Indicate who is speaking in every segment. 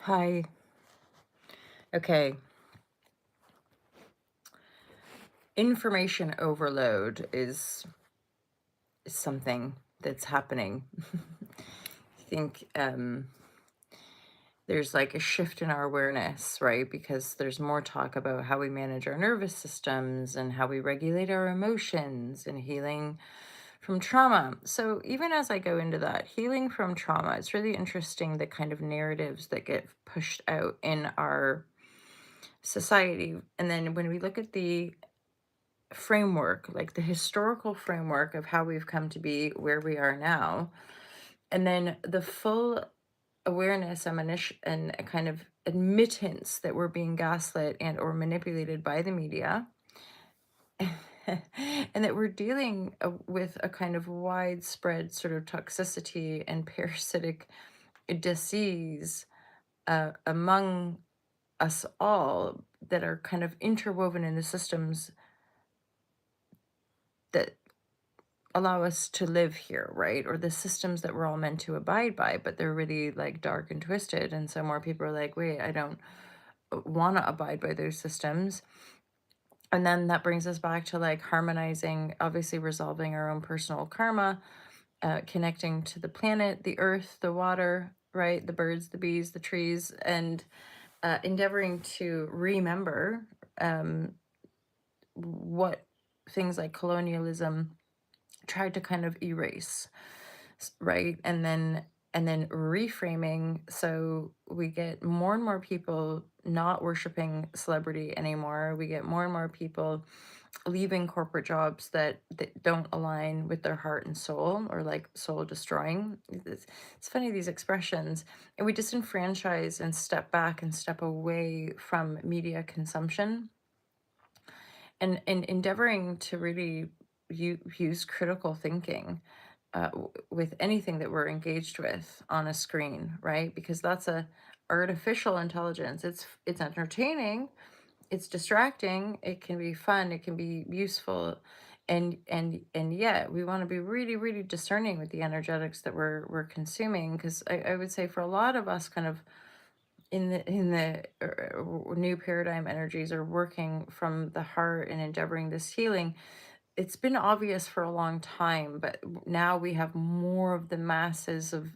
Speaker 1: Hi. Okay. Information overload is something that's happening. I think there's like a shift in our awareness, right? Because there's more talk about how we manage our nervous systems and how we regulate our emotions and healing from trauma. So even as I go into that, healing from trauma, it's really interesting the kind of narratives that get pushed out in our society. And then when we look at the framework, like the historical framework of how we've come to be where we are now, and then the full awareness and a kind of admittance that we're being gaslit and or manipulated by the media, and that we're dealing with a kind of widespread sort of toxicity and parasitic disease among us all that are kind of interwoven in the systems that allow us to live here, right? Or the systems that we're all meant to abide by, but they're really like dark and twisted. And so more people are like, wait, I don't want to abide by those systems. And then that brings us back to like harmonizing, obviously resolving our own personal karma, connecting to the planet, the earth, the water, right? The birds, the bees, the trees, and endeavoring to remember um, what things like colonialism tried to kind of erase, right? And then reframing, so we get more and more people not worshiping celebrity anymore. We get more and more people leaving corporate jobs that don't align with their heart and soul, or like soul destroying. It's funny, these expressions. And we disenfranchise and step back and step away from media consumption, and endeavoring to really use critical thinking with anything that we're engaged with on a screen, right? Because that's a artificial intelligence. It's entertaining, it's distracting, it can be fun, it can be useful, and yet we want to be really, really discerning with the energetics that we're consuming. Because I would say for a lot of us, kind of in the new paradigm energies are working from the heart and endeavoring this healing. It's been obvious for a long time, but now we have more of the masses of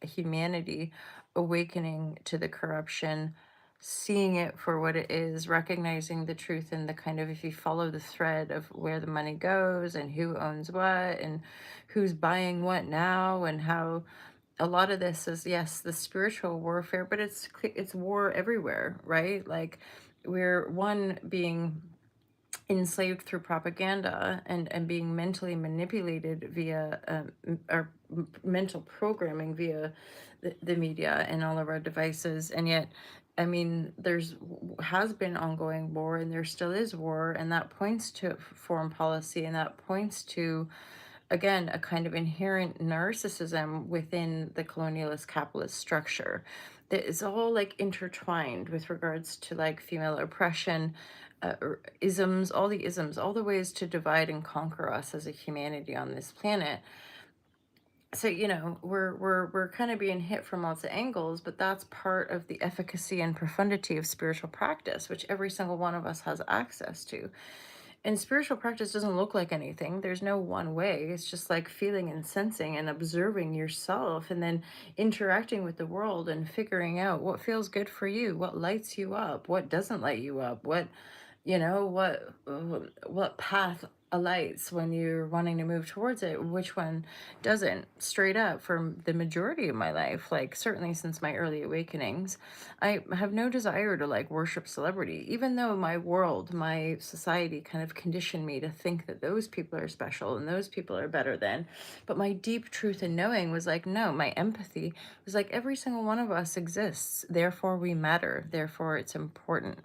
Speaker 1: humanity awakening to the corruption, seeing it for what it is, recognizing the truth, and the kind of, if you follow the thread of where the money goes and who owns what and who's buying what now, and how a lot of this is, yes, the spiritual warfare, but it's war everywhere, right? Like, we're one being enslaved through propaganda and being mentally manipulated via our mental programming via the media and all of our devices. And yet, I mean, has been ongoing war, and there still is war, and that points to foreign policy, and that points to, again, a kind of inherent narcissism within the colonialist capitalist structure that is all like intertwined with regards to like female oppression, isms, all the isms, all the ways to divide and conquer us as a humanity on this planet. So, we're kind of being hit from lots of angles, but that's part of the efficacy and profundity of spiritual practice, which every single one of us has access to. And spiritual practice doesn't look like anything. There's no one way. It's just like feeling and sensing and observing yourself, and then interacting with the world and figuring out what feels good for you, what lights you up, what doesn't light you up, what path alights when you're wanting to move towards it, which one doesn't. Straight up, for the majority of my life, like certainly since my early awakenings, I have no desire to like worship celebrity, even though my world, my society kind of conditioned me to think that those people are special and those people are better than. But my deep truth and knowing was like, no, my empathy was like, every single one of us exists, therefore we matter, therefore it's important.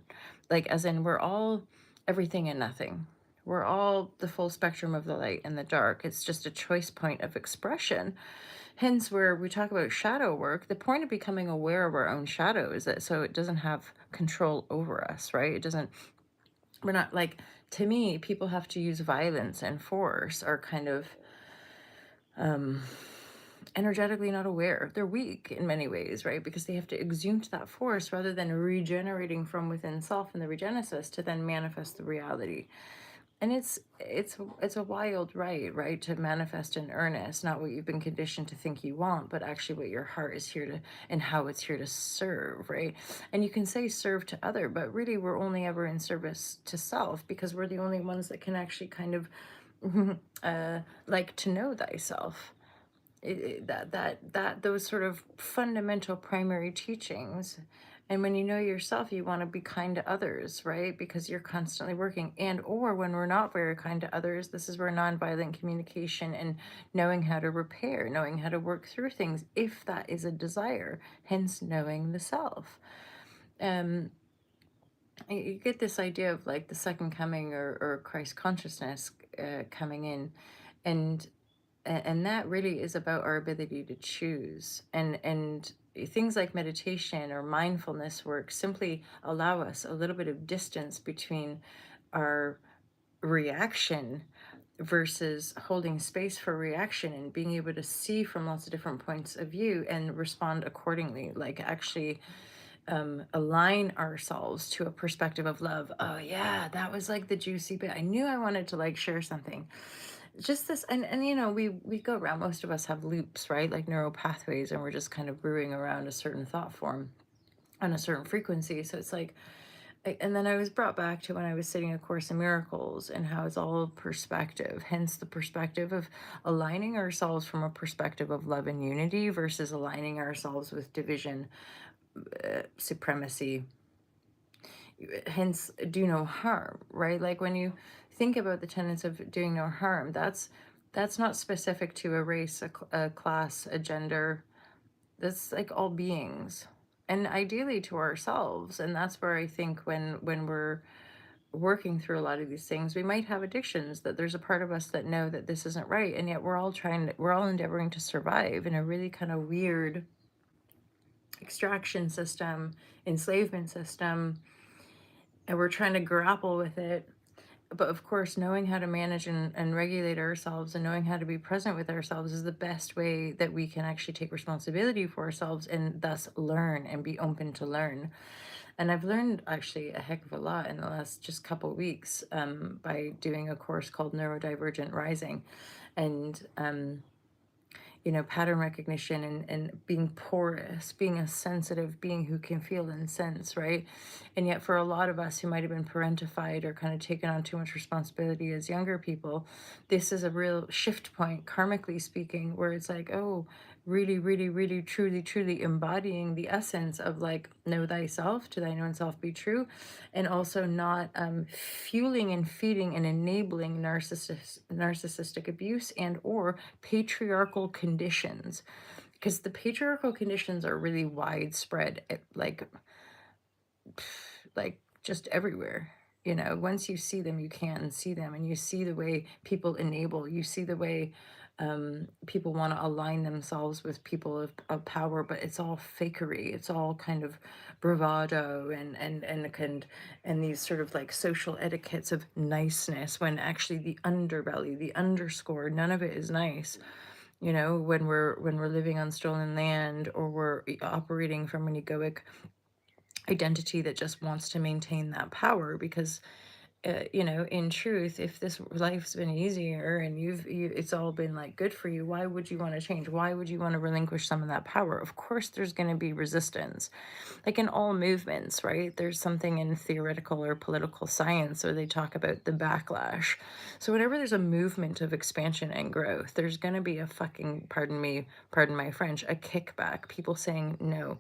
Speaker 1: Like, as in, we're all everything and nothing. We're all the full spectrum of the light and the dark. It's just a choice point of expression. Hence, where we talk about shadow work, the point of becoming aware of our own shadow is that so it doesn't have control over us, right? It doesn't, we're not like, to me, people have to use violence and force, are kind of energetically not aware. They're weak in many ways, right? Because they have to exude that force rather than regenerating from within self in the regenesis to then manifest the reality. And it's a wild right to manifest in earnest, not what you've been conditioned to think you want, but actually what your heart is here to, and how it's here to serve, right? And you can say serve to other, but really we're only ever in service to self, because we're the only ones that can actually kind of like to know thyself. That those sort of fundamental primary teachings. And when you know yourself, you want to be kind to others, right? Because you're constantly working. And or when we're not very kind to others, this is where nonviolent communication and knowing how to repair, knowing how to work through things, if that is a desire, hence knowing the self. um you get this idea of like the second coming, or Christ consciousness coming in, and and that really is about our ability to choose. And things like meditation or mindfulness work simply allow us a little bit of distance between our reaction versus holding space for reaction, and being able to see from lots of different points of view and respond accordingly, like actually align ourselves to a perspective of love. Oh yeah, that was like the juicy bit. I knew I wanted to like share something. Just this, and we go around, most of us have loops, right? Like neural pathways, and we're just kind of brewing around a certain thought form on a certain frequency. So it's like, and then I was brought back to when I was sitting A Course in Miracles, and how it's all perspective, hence the perspective of aligning ourselves from a perspective of love and unity versus aligning ourselves with division, supremacy, hence do no harm, right? Like when you think about the tenets of doing no harm, that's not specific to a race, a class, a gender. That's like all beings, and ideally to ourselves. And that's where I think when we're working through a lot of these things, we might have addictions, that there's a part of us that know that this isn't right, and yet we're all endeavoring to survive in a really kind of weird extraction system, enslavement system, and we're trying to grapple with it. But of course, knowing how to manage and regulate ourselves, and knowing how to be present with ourselves, is the best way that we can actually take responsibility for ourselves, and thus learn and be open to learn. And I've learned actually a heck of a lot in the last just couple weeks, by doing a course called Neurodivergent Rising. And pattern recognition, and being porous, being a sensitive being who can feel and sense, right? And yet, for a lot of us who might have been parentified or kind of taken on too much responsibility as younger people, this is a real shift point, karmically speaking, where it's like, oh, really, really, really, truly, truly embodying the essence of like, know thyself, to thine own self be true, and also not fueling and feeding and enabling narcissistic abuse and or patriarchal conditions, because the patriarchal conditions are really widespread, like just everywhere. Once you see them, you can see them, and you see the way people enable, you see the way people want to align themselves with people of power, but it's all fakery, it's all kind of bravado, and these sort of like social etiquettes of niceness, when actually the underbelly, the underscore, none of it is nice. When we're living on stolen land, or we're operating from an egoic identity that just wants to maintain that power, because in truth, if this life's been easier, and it's all been like good for you, why would you want to change? Why would you want to relinquish some of that power? Of course there's going to be resistance, like in all movements, right? There's something in theoretical or political science where they talk about the backlash. So whenever there's a movement of expansion and growth, there's going to be a fucking, pardon my French, a kickback, people saying no.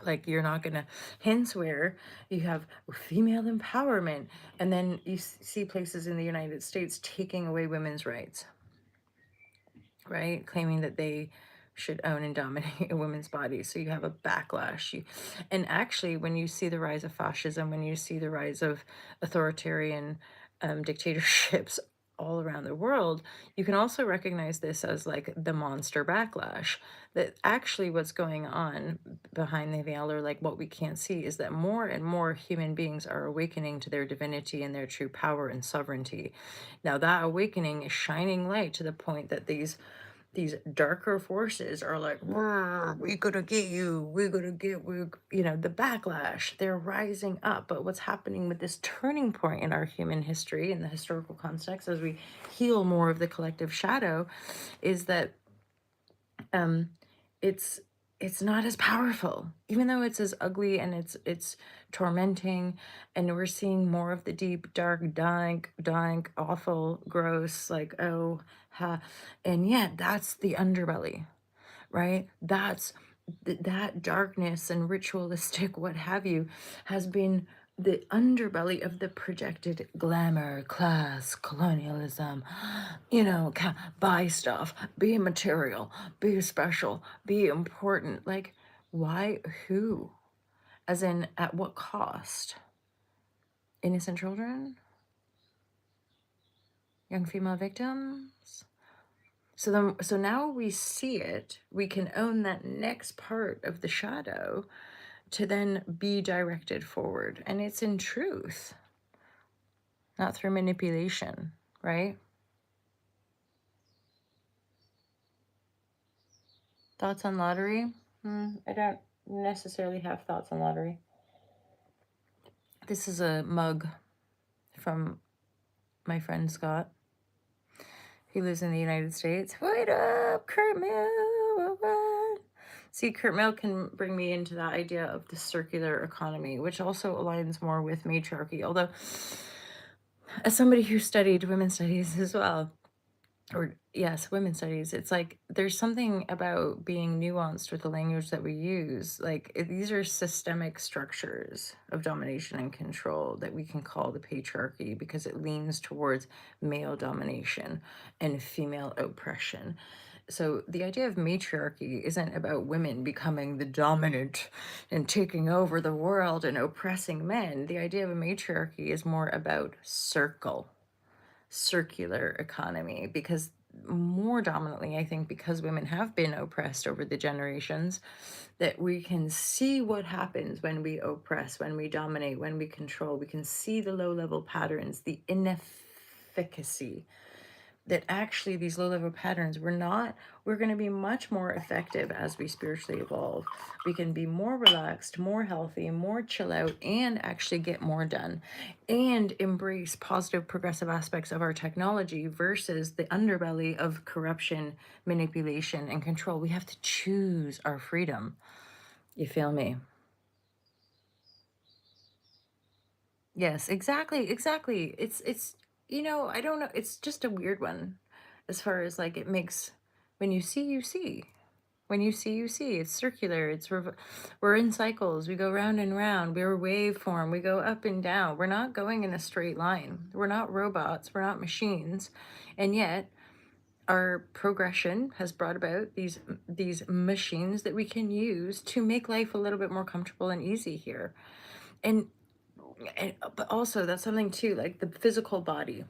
Speaker 1: Like, you're not gonna, hence where you have female empowerment, and then you see places in the United States taking away women's rights, right? Claiming that they should own and dominate a woman's body. So you have a backlash. And actually, when you see the rise of fascism, when you see the rise of authoritarian dictatorships all around the world, you can also recognize this as like the monster backlash. That actually what's going on behind the veil, or like what we can't see, is that more and more human beings are awakening to their divinity and their true power and sovereignty. Now, that awakening is shining light to the point that these these darker forces are like, "Roar, we gonna get you, we're gonna get, you know, the backlash. They're rising up. But what's happening with this turning point in our human history, in the historical context, as we heal more of the collective shadow, is that um it's it's not as powerful, even though it's as ugly and it's tormenting, and we're seeing more of the deep dark dank awful gross, like, oh, ha. And yet that's the underbelly, right? That's that darkness and ritualistic what have you has been the underbelly of the projected glamour, class, colonialism, you know, buy stuff, be material, be special, be important. Like, why? Who? As in, at what cost? Innocent children, young female victims. So now we see it, we can own that next part of the shadow to then be directed forward. And it's in truth, not through manipulation, right? Thoughts on lottery? I don't necessarily have thoughts on lottery. This is a mug from my friend Scott. He lives in the United States. Wait up, Kurt Mill. See, Kurt Mill can bring me into that idea of the circular economy, which also aligns more with matriarchy. Although, as somebody who studied women's studies as well, or yes, women's studies, it's like there's something about being nuanced with the language that we use. Like, these are systemic structures of domination and control that we can call the patriarchy because it leans towards male domination and female oppression. So the idea of matriarchy isn't about women becoming the dominant and taking over the world and oppressing men. The idea of a matriarchy is more about circular economy, because more dominantly, I think, because women have been oppressed over the generations, that we can see what happens when we oppress, when we dominate, when we control. We can see the low level patterns, the inefficacy, that actually these low level patterns, we're going to be much more effective as we spiritually evolve. We can be more relaxed, more healthy, more chill out, and actually get more done and embrace positive progressive aspects of our technology versus the underbelly of corruption, manipulation, and control. We have to choose our freedom. You feel me? Yes, exactly, exactly. It's I don't know, it's just a weird one as far as like it makes when you see, you see. When you see, you see. It's circular. We're in cycles. We go round and round. We're waveform. We go up and down. We're not going in a straight line. We're not robots. We're not machines. And yet our progression has brought about these machines that we can use to make life a little bit more comfortable and easy here. And but also that's something too, like the physical body.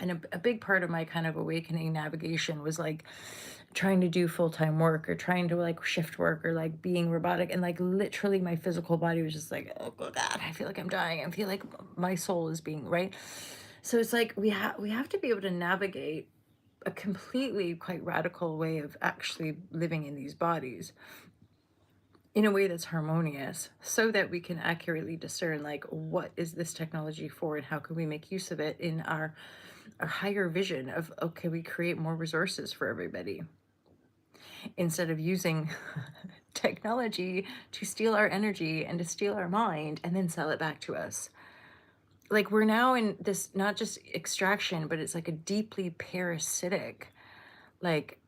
Speaker 1: And a big part of my kind of awakening navigation was like trying to do full-time work or trying to like shift work or like being robotic, and like literally my physical body was just like, oh god, I feel like I'm dying. I feel like my soul is being right. So it's like we have to be able to navigate a completely quite radical way of actually living in these bodies in a way that's harmonious, so that we can accurately discern like what is this technology for and how can we make use of it in our higher vision of, okay, we create more resources for everybody instead of using technology to steal our energy and to steal our mind and then sell it back to us. Like, we're now in this not just extraction, but it's like a deeply parasitic, like,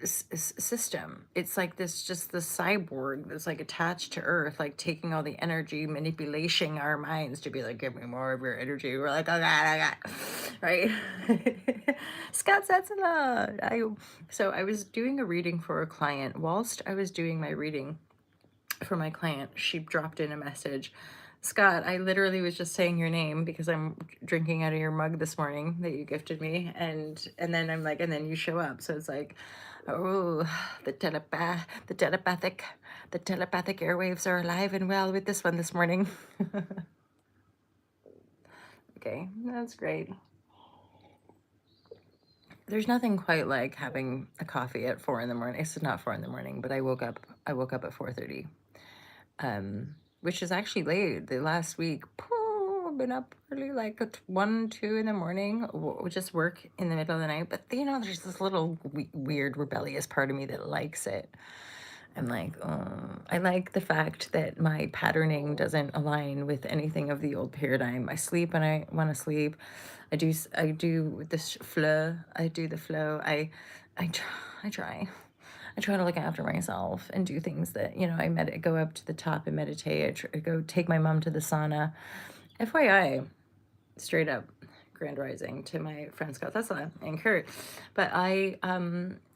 Speaker 1: system. It's like this, just the cyborg that's like attached to Earth, like taking all the energy, manipulating our minds to be like, give me more of your energy. We're like, oh god, oh god, right? Scott that's a lot. So I was doing a reading for a client. Whilst I was doing my reading for my client, she dropped in a message. Scott, I literally was just saying your name because I'm drinking out of your mug this morning that you gifted me, and then I'm like, and then you show up. So it's like, oh, the telepathic airwaves are alive and well with this one this morning. Okay, that's great. There's nothing quite like having a coffee at 4 in the morning. It's not 4 in the morning, but I woke up at 4:30, which is actually late. The last week, I've been up early, like at 1, 2 in the morning, just work in the middle of the night. But there's this little weird rebellious part of me that likes it. I'm like, oh, I like the fact that my patterning doesn't align with anything of the old paradigm. I sleep when I want to sleep. I do this flow. I do the flow. I try, I try. I try to look after myself and do things that, go up to the top and meditate. I go take my mom to the sauna. FYI, straight up grand rising to my friend Scott Tesla and Kurt. But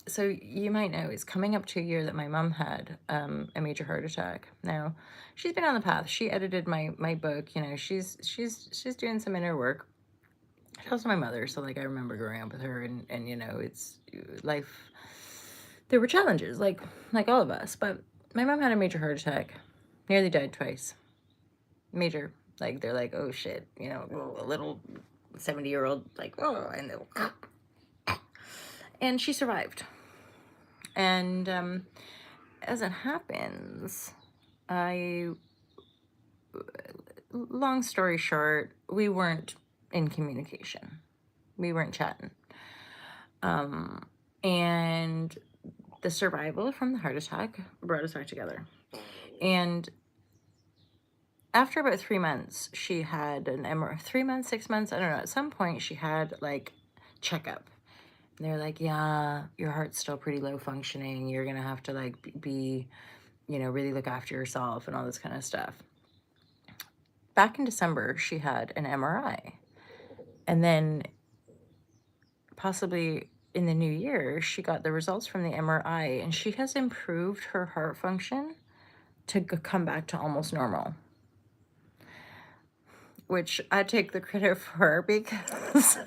Speaker 1: so you might know it's coming up to a year that my mom had a major heart attack. Now, she's been on the path. She edited my book. She's doing some inner work. She was my mother, so like I remember growing up with her, and it's life. There were challenges, like all of us. But my mom had a major heart attack, nearly died twice. Major, like they're like, oh shit, a little 70-year-old, like, oh, and she survived. And as it happens, I, long story short, we weren't in communication. We weren't chatting. And the survival from the heart attack brought us back together. And after about 3 months, she had an MRI. 3 months, 6 months, I don't know. At some point, she had like checkup. And they're like, yeah, your heart's still pretty low functioning. You're gonna have to like be, really look after yourself and all this kind of stuff. Back in December, she had an MRI. And then possibly in the new year, she got the results from the MRI, and she has improved her heart function to come back to almost normal, which I take the credit for because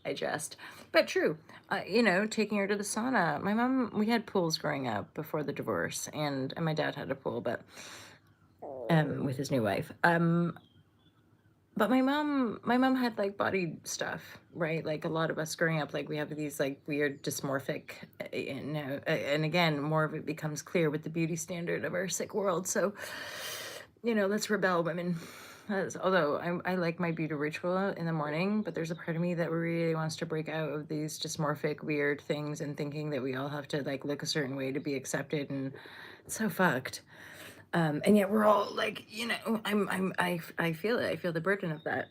Speaker 1: I jest. But true. Taking her to the sauna. My mom, we had pools growing up before the divorce, and my dad had a pool, but with his new wife. But my mom had like body stuff, right? Like a lot of us growing up, like we have these like weird dysmorphic, and again, more of it becomes clear with the beauty standard of our sick world. So, let's rebel, women. Although I like my beauty ritual in the morning, but there's a part of me that really wants to break out of these dysmorphic, weird things and thinking that we all have to like look a certain way to be accepted, and it's so fucked. And yet we're all like, I feel it. I feel the burden of that.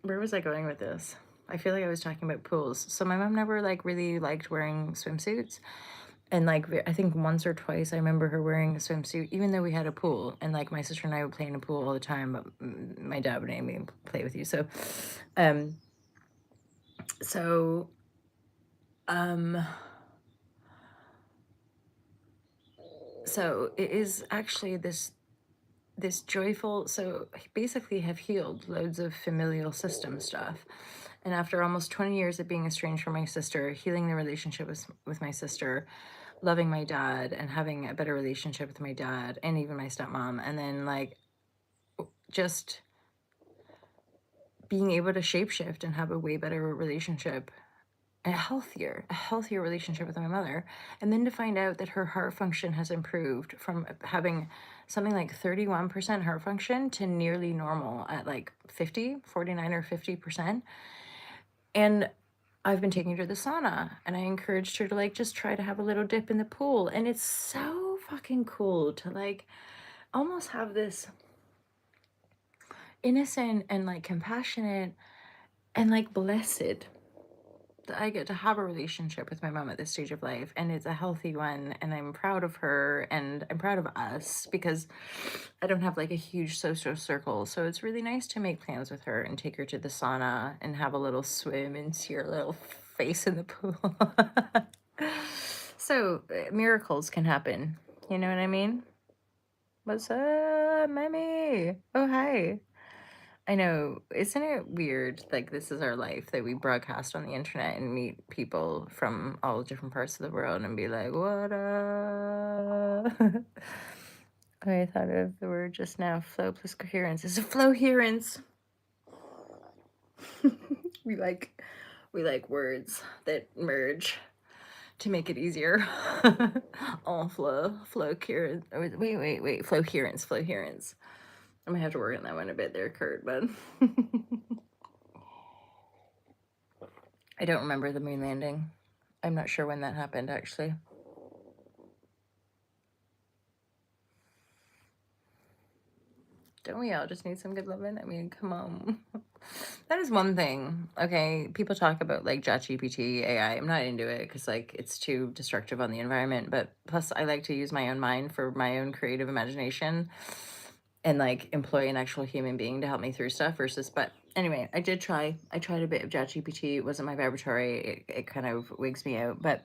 Speaker 1: Where was I going with this? I feel like I was talking about pools. So my mom never like really liked wearing swimsuits. And like, I think once or twice I remember her wearing a swimsuit, even though we had a pool. And like my sister and I would play in a pool all the time, but my dad would make me play with you. Um, so, um, so it is actually this joyful, so basically have healed loads of familial system stuff. And after almost 20 years of being estranged from my sister, healing the relationship with my sister, loving my dad and having a better relationship with my dad and even my stepmom, and then like just being able to shapeshift and have a way better relationship, a healthier relationship with my mother. And then to find out that her heart function has improved from having something like 31% heart function to nearly normal at like 49 or 50%. And I've been taking her to the sauna, and I encouraged her to like just try to have a little dip in the pool. And it's so fucking cool to like almost have this innocent and like compassionate and like blessed that I get to have a relationship with my mom at this stage of life, and it's a healthy one, and I'm proud of her and I'm proud of us because I don't have like a huge social circle. So it's really nice to make plans with her and take her to the sauna and have a little swim and see her little face in the pool. So miracles can happen. You know what I mean? What's up, Mammy? Oh, hi. I know, isn't it weird? Like, this is our life that we broadcast on the internet and meet people from all different parts of the world and be like, what up? I thought of the word just now, flow plus coherence. It's a flowherence. We like We like words that merge to make it easier. Oh, flow current. Wait, flow herence. I might have to work on that one a bit there, Kurt, but I don't remember the moon landing. I'm not sure when that happened, actually. Don't we all just need some good loving? I mean, come on. That is one thing. Okay, people talk about like ChatGPT, AI. I'm not into it because like it's too destructive on the environment. But plus, I like to use my own mind for my own creative imagination and like employ an actual human being to help me through stuff versus. But anyway, I did try. I tried a bit of ChatGPT. It wasn't my laboratory. It kind of wigs me out, but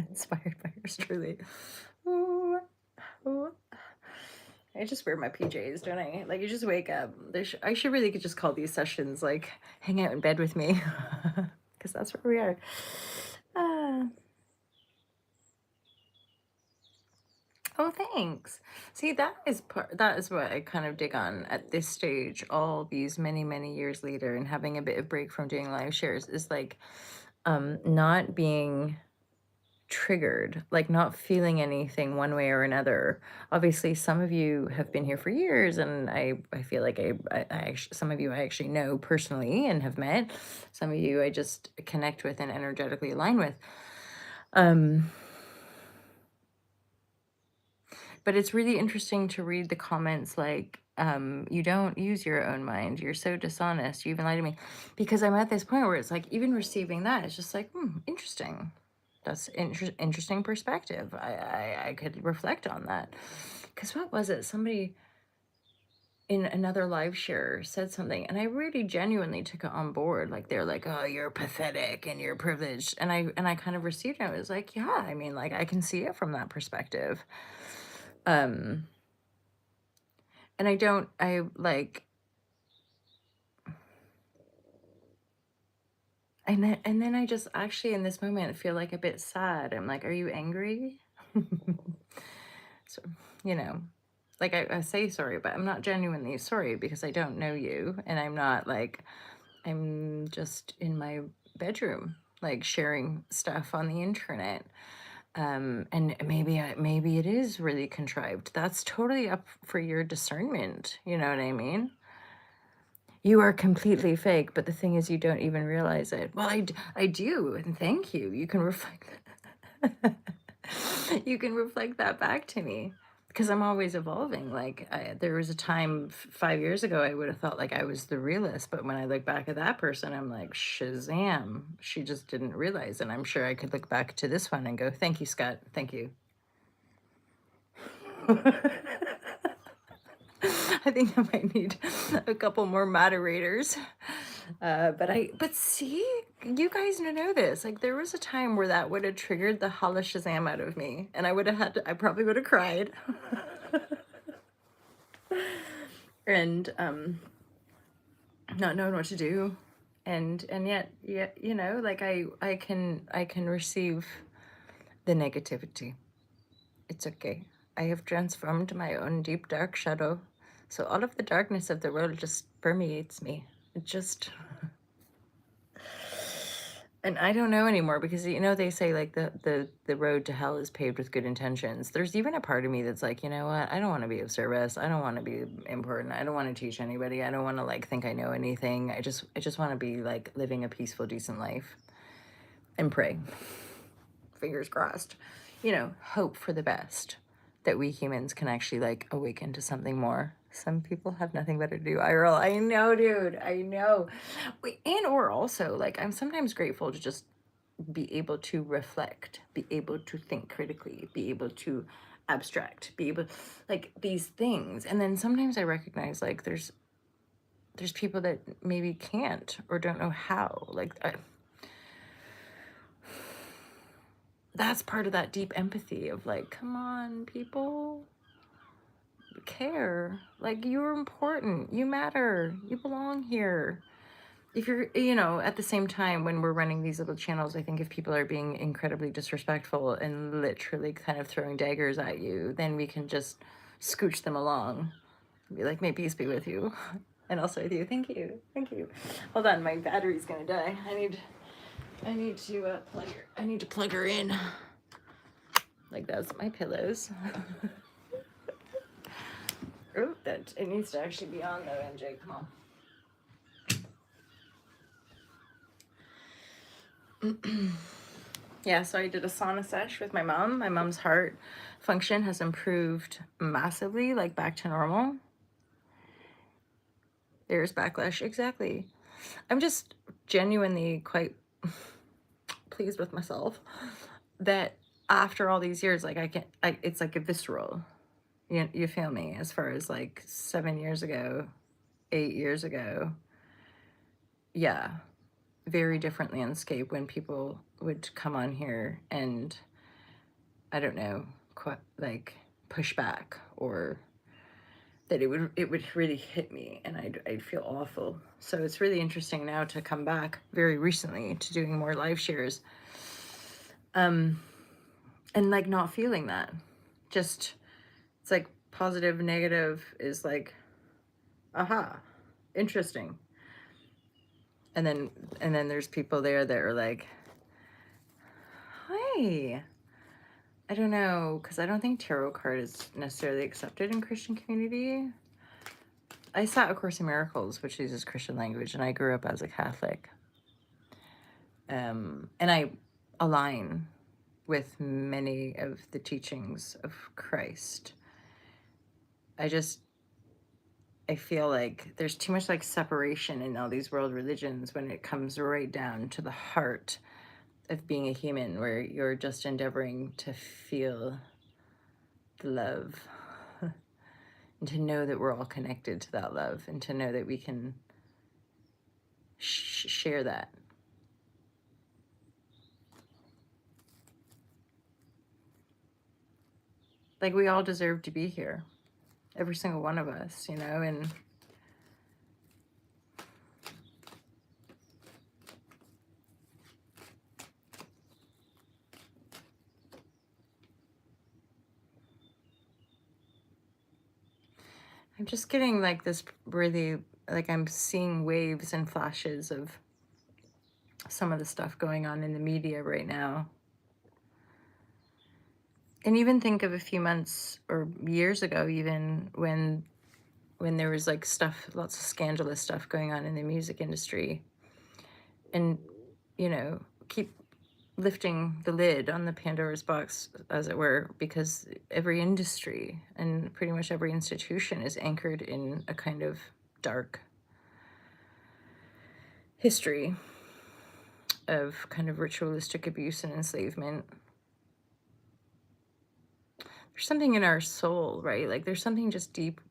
Speaker 1: inspired by yours truly. Ooh, ooh. I just wear my PJs, don't I? Like, you just wake up. I should really could just call these sessions like hang out in bed with me, because that's where we are. Uh, oh, thanks. See, that is what I kind of dig on at this stage. All these many years later, and having a bit of break from doing live shares is like, not being triggered, like not feeling anything one way or another. Obviously, some of you have been here for years, and I feel like some of you I actually know personally and have met. Some of you I just connect with and energetically align with. Um, but it's really interesting to read the comments like, you don't use your own mind. You're so dishonest. You even lie to me. Because I'm at this point where it's like, even receiving that, it's just like, interesting. That's interesting perspective. I could reflect on that. Because what was it? Somebody in another live share said something, and I really genuinely took it on board. Like they're like, "Oh, you're pathetic and you're privileged," and I kind of received it. I was like, "Yeah, I mean, like I can see it from that perspective." Um, and I like, and then I just actually in this moment feel like a bit sad. I'm like, "Are you angry?" So, you know, like I say sorry, but I'm not genuinely sorry because I don't know you, and I'm not like I'm just in my bedroom, like sharing stuff on the internet. And maybe it is really contrived. That's totally up for your discernment. You know what I mean? You are completely fake, but the thing is, you don't even realize it. Well, I do, and thank you. You can reflect. You can reflect that back to me because I'm always evolving. Like there was a time 5 years ago I would have thought like I was the realist, but when I look back at that person, I'm like, Shazam! She just didn't realize, and I'm sure I could look back to this one and go, "Thank you, Scott. Thank you." I think I might need a couple more moderators. But see, you guys know this. Like, there was a time where that would have triggered the holla shazam out of me, and I probably would have cried. And not knowing what to do. And yet, like I can receive the negativity. It's okay. I have transformed my own deep dark shadow. So all of the darkness of the world just permeates me. It just And I don't know anymore because they say like the road to hell is paved with good intentions. There's even a part of me that's like, you know what? I don't want to be of service. I don't want to be important. I don't want to teach anybody. I don't want to like think I know anything. I just want to be like living a peaceful, decent life and pray. Fingers crossed. Hope for the best that we humans can actually like awaken to something more. Some people have nothing better to do. I know, dude. I know. Wait, and or also like I'm sometimes grateful to just be able to reflect, be able to think critically, be able to abstract, be able like these things. And then sometimes I recognize like there's people that maybe can't or don't know how. Like that's part of that deep empathy of like, come on, people, care. Like you're important, you matter, you belong here. If you're, at the same time when we're running these little channels, I think if people are being incredibly disrespectful and literally kind of throwing daggers at you, then we can just scooch them along and be like, may peace be with you. And also with you. Thank you. Hold on, my battery's gonna die. I need to plug her in. Like, that's my pillows. Oh, that it needs to actually be on though, MJ. Come on. Yeah, so I did a sauna sesh with my mom. My mom's heart function has improved massively, like back to normal. There's backlash. Exactly. I'm just genuinely quite pleased with myself that after all these years, like it's like a visceral. You feel me? As far as like 7 years ago, 8 years ago, yeah, very different landscape when people would come on here and I don't know, like push back or that it would really hit me and I'd feel awful. So it's really interesting now to come back very recently to doing more live shares, and like not feeling that. Just it's like positive, negative is like, aha, interesting. And then there's people there that are like, hi. I don't know, because I don't think tarot card is necessarily accepted in Christian community. I sat A Course in Miracles, which uses Christian language, and I grew up as a Catholic. And I align with many of the teachings of Christ. I feel like there's too much like separation in all these world religions when it comes right down to the heart of being a human, where you're just endeavoring to feel the love and to know that we're all connected to that love and to know that we can share that. Like, we all deserve to be here, every single one of us, you know, and I'm just getting like this really, like I'm seeing waves and flashes of some of the stuff going on in the media right now. And even think of a few months or years ago, even when there was like stuff, lots of scandalous stuff going on in the music industry. And, you know, keep lifting the lid on the Pandora's box, as it were, because every industry and pretty much every institution is anchored in a kind of dark history of kind of ritualistic abuse and enslavement. There's something in our soul, right? Like there's something just deep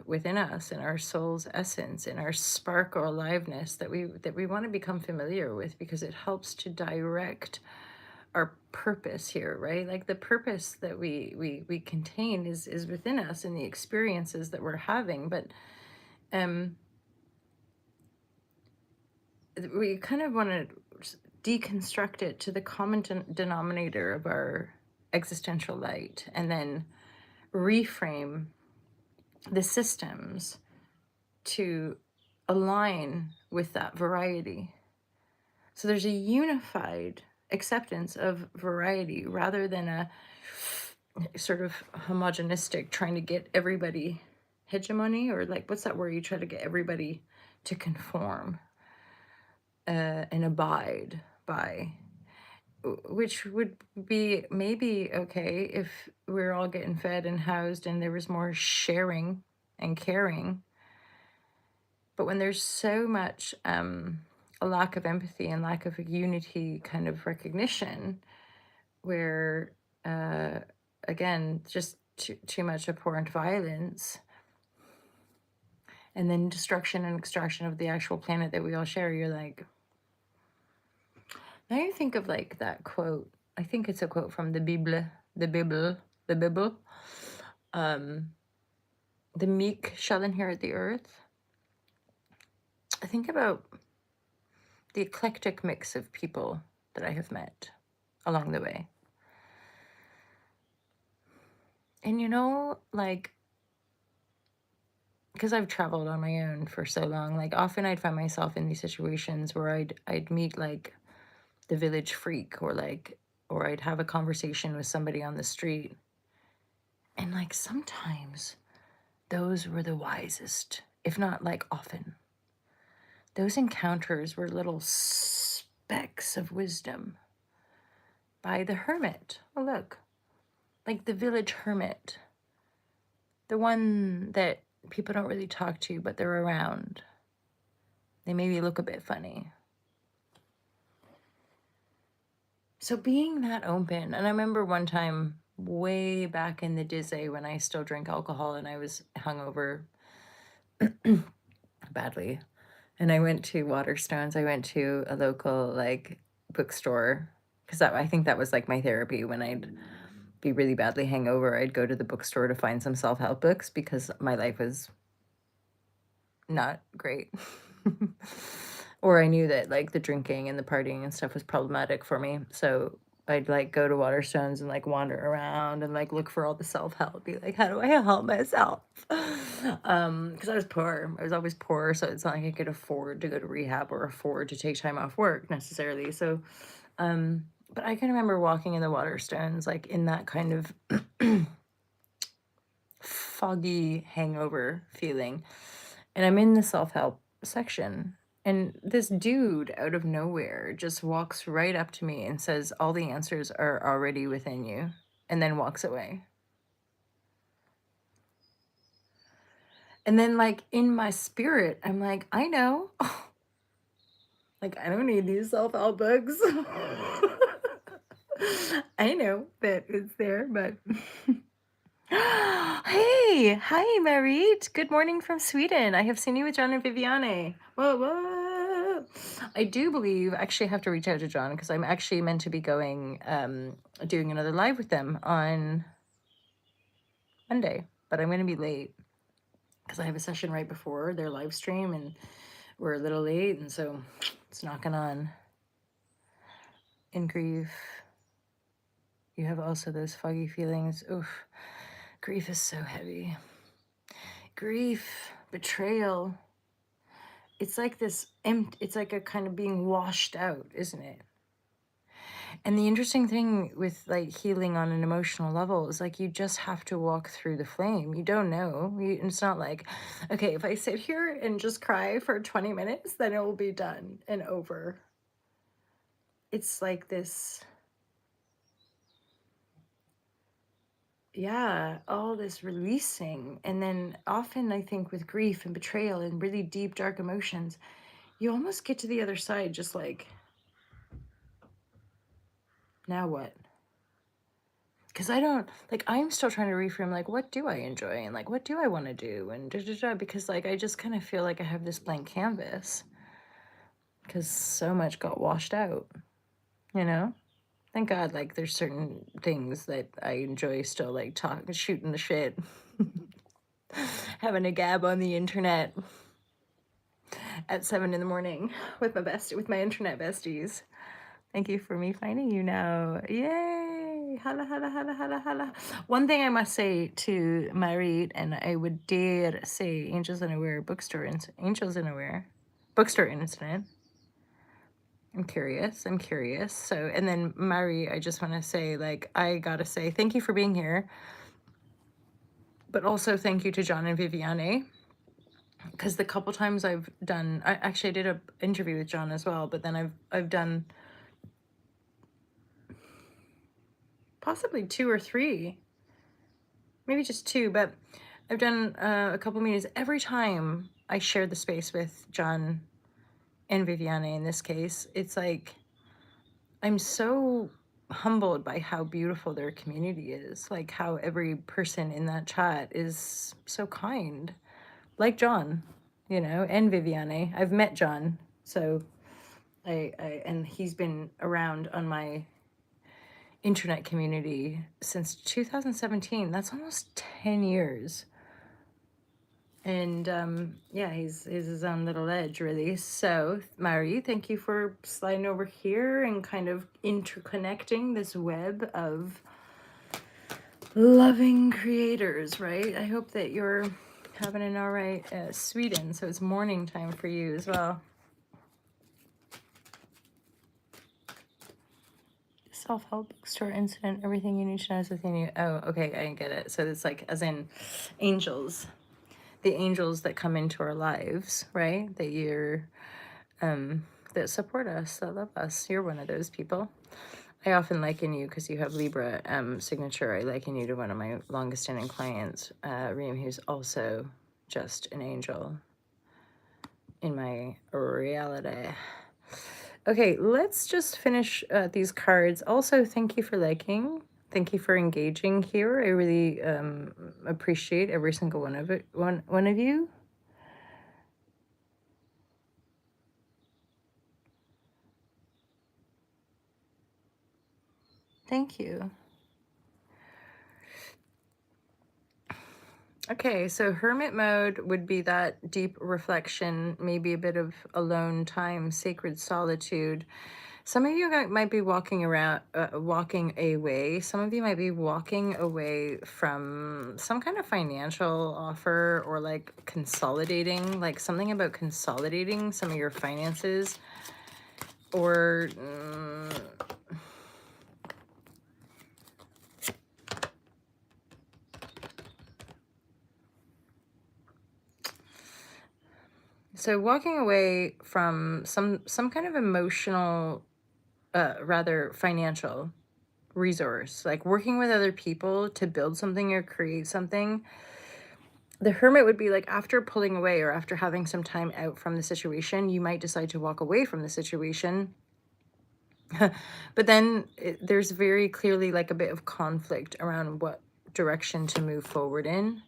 Speaker 1: within us, in our soul's essence, in our spark or aliveness that we want to become familiar with, because it helps to direct our purpose here, right? Like the purpose that we contain is within us in the experiences that we're having, but we kind of want to deconstruct it to the common denominator of our existential light, and then reframe the systems to align with that variety. So there's a unified acceptance of variety rather than a sort of homogenistic trying to get everybody hegemony, or like, what's that word? You try to get everybody to conform and abide by, which would be maybe okay if we're all getting fed and housed and there was more sharing and caring. But when there's so much a lack of empathy and lack of unity kind of recognition, where again, just too much abhorrent violence, and then destruction and extraction of the actual planet that we all share, you're like, now you think of like that quote. I think it's a quote from the Bible, the Bible, the Bible. The meek shall inherit the earth. I think about the eclectic mix of people that I have met along the way. And you know, like, because I've traveled on my own for so long, like often I'd find myself in these situations where I'd meet like the village freak, or like, or I'd have a conversation with somebody on the street. And like sometimes those were the wisest, if not like often. Those encounters were little specks of wisdom by the hermit. Oh, look, like the village hermit, the one that people don't really talk to, but they're around. They maybe look a bit funny. So being that open, and I remember one time way back in the Dizzy when I still drank alcohol and I was hungover badly, and I went to Waterstones. I went to a local like bookstore because I think that was like my therapy. When I'd be really badly hangover, I'd go to the bookstore to find some self-help books because my life was not great. Or I knew that like the drinking and the partying and stuff was problematic for me. So I'd like go to Waterstones and like wander around and like look for all the self-help, be like, how do I help myself? Because I was poor. I was always poor, so it's not like I could afford to go to rehab or afford to take time off work necessarily. So but I can remember walking in the Waterstones like in that kind of foggy hangover feeling. And I'm in the self-help section. And this dude out of nowhere just walks right up to me and says, all the answers are already within you, and then walks away. And then, like, in my spirit, I'm like, I know. Like, I don't need these self-help books. I know that it's there, but hey, hi, Marit. Good morning from Sweden. I have seen you with John and Viviane. Whoa, whoa. I do believe, actually, I have to reach out to John because I'm actually meant to be going, doing another live with them on Monday, but I'm going to be late because I have a session right before their live stream and we're a little late. And so it's knocking on. In grief, you have also those foggy feelings. Oof, grief is so heavy. Grief, betrayal. It's like this it's like a kind of being washed out, isn't it? And the interesting thing with like healing on an emotional level is like you just have to walk through the flame. You don't know. It's not like, okay, if I sit here and just cry for 20 minutes, then it will be done and over. It's like this, yeah, all this releasing. And then often I think with grief and betrayal and really deep, dark emotions, you almost get to the other side just like, now what? Because I don't, like, I'm still trying to reframe, like, what do I enjoy? And, like, what do I want to do? And because, like, I just kind of feel like I have this blank canvas. Because so much got washed out, you know? Thank God, like, there's certain things that I enjoy still, like, shooting the shit. Having a gab on the internet at 7 in the morning with my internet besties. Thank you for me finding you now. Yay! Hala, hala, hala, hala, hala. One thing I must say to Marit, and I would dare say Angels Unaware Angels Unaware bookstore incident. I'm curious. So, and then Marie, I just want to say, like, I gotta say thank you for being here. But also thank you to John and Viviane. Because the couple times I've done, I did an interview with John as well, but then I've done possibly 2 or 3, maybe just 2, but I've done a couple meetings. Every time I share the space with John and Viviane in this case, it's like I'm so humbled by how beautiful their community is, like how every person in that chat is so kind, like John, and Viviane. I've met John, so and he's been around on my internet community since 2017. That's almost 10 years. And yeah, he's his own little edge, really. So, Mari, thank you for sliding over here and kind of interconnecting this web of loving creators, right? I hope that you're having an all right Sweden, so it's morning time for you as well. self-help bookstore incident. Everything you need to know is within you. Oh, okay, I get it. So it's like, as in angels, the angels that come into our lives, right? That you're, that support us, that love us. You're one of those people. I often liken you, because you have Libra signature, I liken you to one of my longest standing clients, Reem, who's also just an angel in my reality. Okay, let's just finish these cards. Also, thank you for liking. Thank you for engaging here. I really appreciate every single one of one of you. Thank you. Okay, so hermit mode would be that deep reflection, maybe a bit of alone time, sacred solitude. Some of you might be walking around, walking away. Some of you might be walking away from some kind of financial offer, or like consolidating, like something about consolidating some of your finances, or so walking away from some kind of emotional, rather financial resource, like working with other people to build something or create something. The hermit would be like, after pulling away or after having some time out from the situation, you might decide to walk away from the situation. But then there's very clearly like a bit of conflict around what direction to move forward in.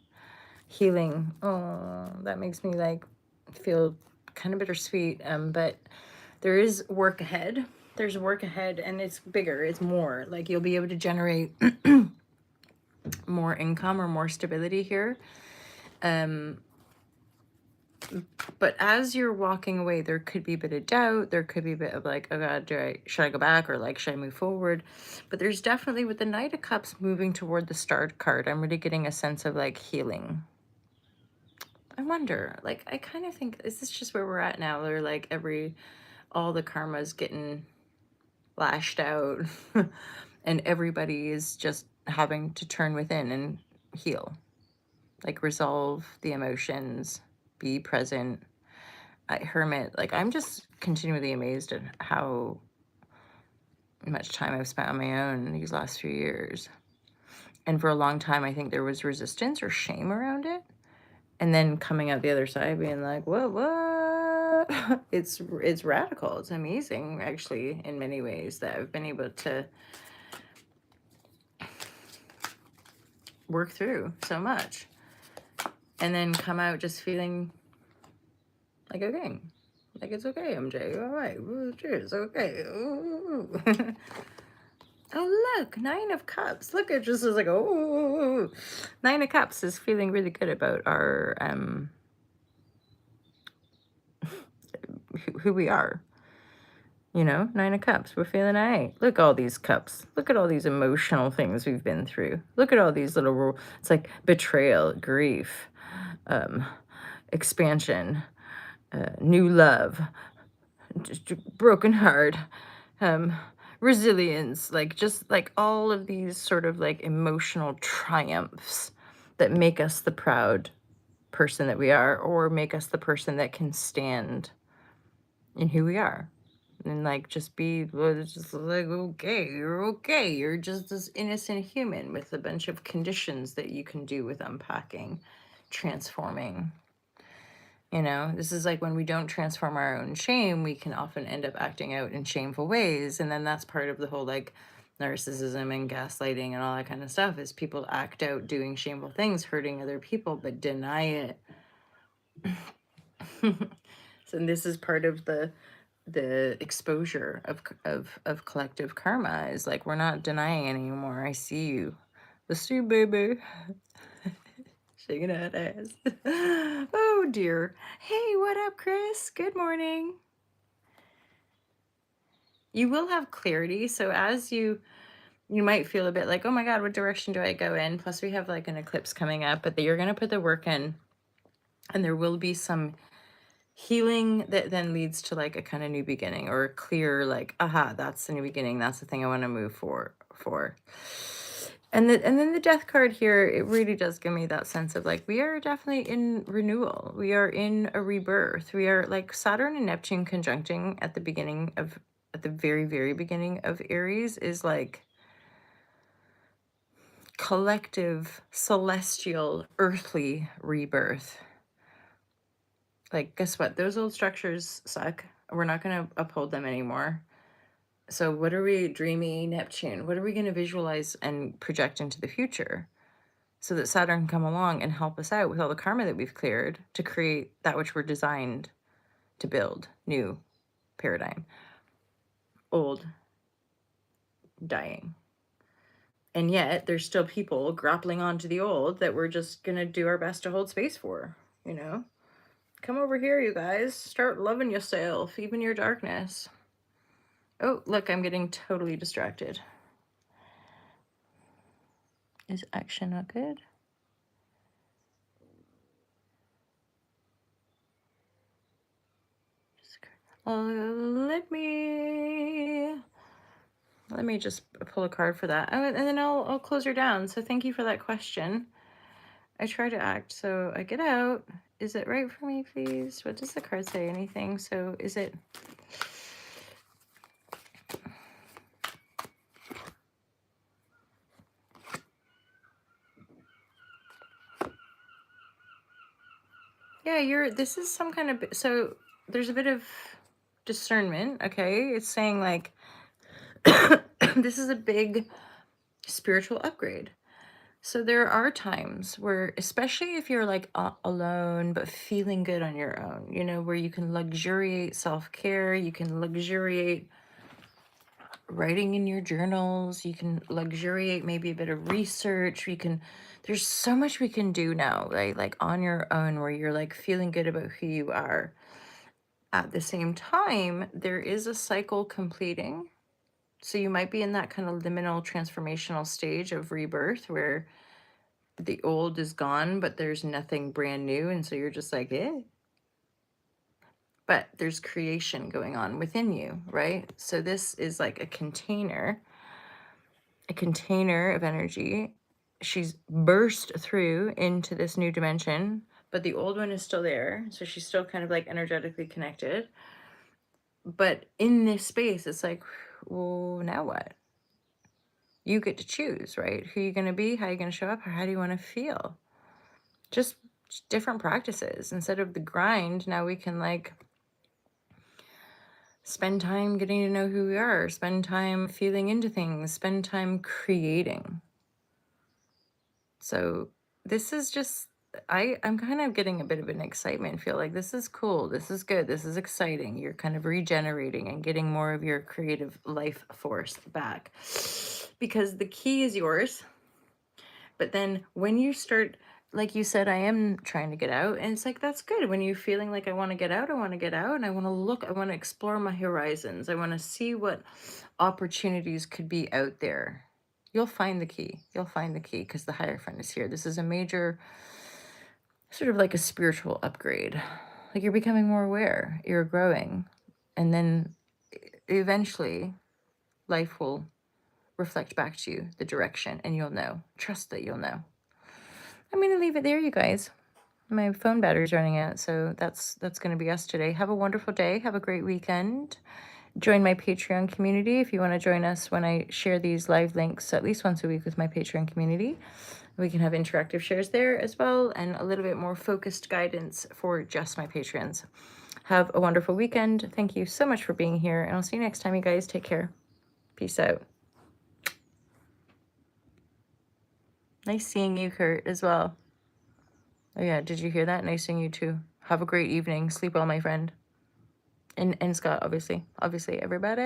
Speaker 1: Healing. Oh, that makes me like feel kind of bittersweet. But there is work ahead. There's work ahead, and it's bigger, it's more. Like, you'll be able to generate more income or more stability here. But as you're walking away, there could be a bit of doubt. There could be a bit of like, oh God, should I go back, or like, should I move forward? But there's definitely, with the Knight of Cups moving toward the Star card, I'm really getting a sense of like healing. I wonder, like, I kind of think, is this just where we're at now? They're like all the karma's getting lashed out and everybody is just having to turn within and heal, like resolve the emotions, be present. Hermit, like, I'm just continually amazed at how much time I've spent on my own these last few years. And for a long time, I think there was resistance or shame around it. And then coming out the other side being like, what? It's radical. It's amazing, actually, in many ways, that I've been able to work through so much. And then come out just feeling like, okay, like, it's okay, MJ. All right. Ooh, cheers. Okay. Ooh. Oh, look, 9 of Cups. Look, it just is like, oh, 9 of Cups is feeling really good about our, who we are. You know, 9 of Cups. We're feeling all right. Look, all these cups. Look at all these emotional things we've been through. Look at all these little, it's like betrayal, grief, expansion, new love, just broken heart, resilience, like, just like all of these sort of like emotional triumphs that make us the proud person that we are, or make us the person that can stand in who we are. And like, just be, just like, okay, you're okay. You're just this innocent human with a bunch of conditions that you can do with unpacking, transforming. You know, this is like, when we don't transform our own shame, we can often end up acting out in shameful ways. And then that's part of the whole like narcissism and gaslighting and all that kind of stuff, is people act out doing shameful things, hurting other people, but deny it. So this is part of the exposure of collective karma, is like, we're not denying anymore. I see you. I see you, baby. Shaking that ass. Oh dear. Hey, what up, Chris? Good morning. You will have clarity. So as you might feel a bit like, oh my God, what direction do I go in? Plus we have like an eclipse coming up, but you're going to put the work in, and there will be some healing that then leads to like a kind of new beginning, or a clear like, aha, that's the new beginning, that's the thing I want to move for. And then the death card here, it really does give me that sense of like, we are definitely in renewal, we are in a rebirth, we are like Saturn and Neptune conjuncting at the beginning of, at the very, very beginning of Aries is like collective celestial earthly rebirth. Like, guess what? Those old structures suck. We're not going to uphold them anymore. So what are we, dreamy Neptune? What are we going to visualize and project into the future so that Saturn can come along and help us out with all the karma that we've cleared to create that which we're designed to build, new paradigm, old dying. And yet there's still people grappling onto the old that we're just going to do our best to hold space for, you know? Come over here, you guys. Start loving yourself, even your darkness. Oh, look, I'm getting totally distracted. Is action not good? Let me just pull a card for that. And then I'll close her down. So thank you for that question. I try to act. So I get out. Is it right for me, please? What does the card say? Anything? So is it... Yeah, this is some kind of, so there's a bit of discernment, okay? It's saying like, this is a big spiritual upgrade. So there are times where, especially if you're like alone, but feeling good on your own, you know, where you can luxuriate self-care, you can luxuriate writing in your journals, you can luxuriate maybe a bit of research, there's so much we can do now, right? Like on your own, where you're like feeling good about who you are. At the same time, there is a cycle completing. So you might be in that kind of liminal transformational stage of rebirth where the old is gone, but there's nothing brand new. And so you're just like, eh. But there's creation going on within you, right? So this is like a container of energy. She's burst through into this new dimension, but the old one is still there. So she's still kind of like energetically connected. But in this space, it's like, well, now what? You get to choose, right? Who you're going to be, how you're going to show up, or how do you want to feel? Just different practices. Instead of the grind, now we can like spend time getting to know who we are, spend time feeling into things, spend time creating. So this is just, I'm kind of getting a bit of an excitement, feel like this is cool, this is good, this is exciting. You're kind of regenerating and getting more of your creative life force back, because the key is yours. But then when you start, like you said, I am trying to get out, and it's like, that's good. When you're feeling like I want to get out, I want to get out, and I want to look, I want to explore my horizons, I want to see what opportunities could be out there. You'll find the key. You'll find the key, because the Hierophant is here. This is a major, sort of like a spiritual upgrade. Like you're becoming more aware, you're growing, and then eventually life will reflect back to you the direction, and you'll know. Trust that you'll know. I'm going to leave it there, you guys. My phone battery's running out, so that's going to be us today. Have a wonderful day. Have a great weekend. Join my Patreon community if you want to join us when I share these live links at least once a week with my Patreon community. We can have interactive shares there as well, and a little bit more focused guidance for just my patrons. Have a wonderful weekend. Thank you so much for being here, and I'll see you next time, you guys. Take care. Peace out. Nice seeing you, Kurt, as well. Oh yeah, did you hear that? Nice seeing you too. Have a great evening. Sleep well, my friend. And Scott, obviously. Obviously, everybody.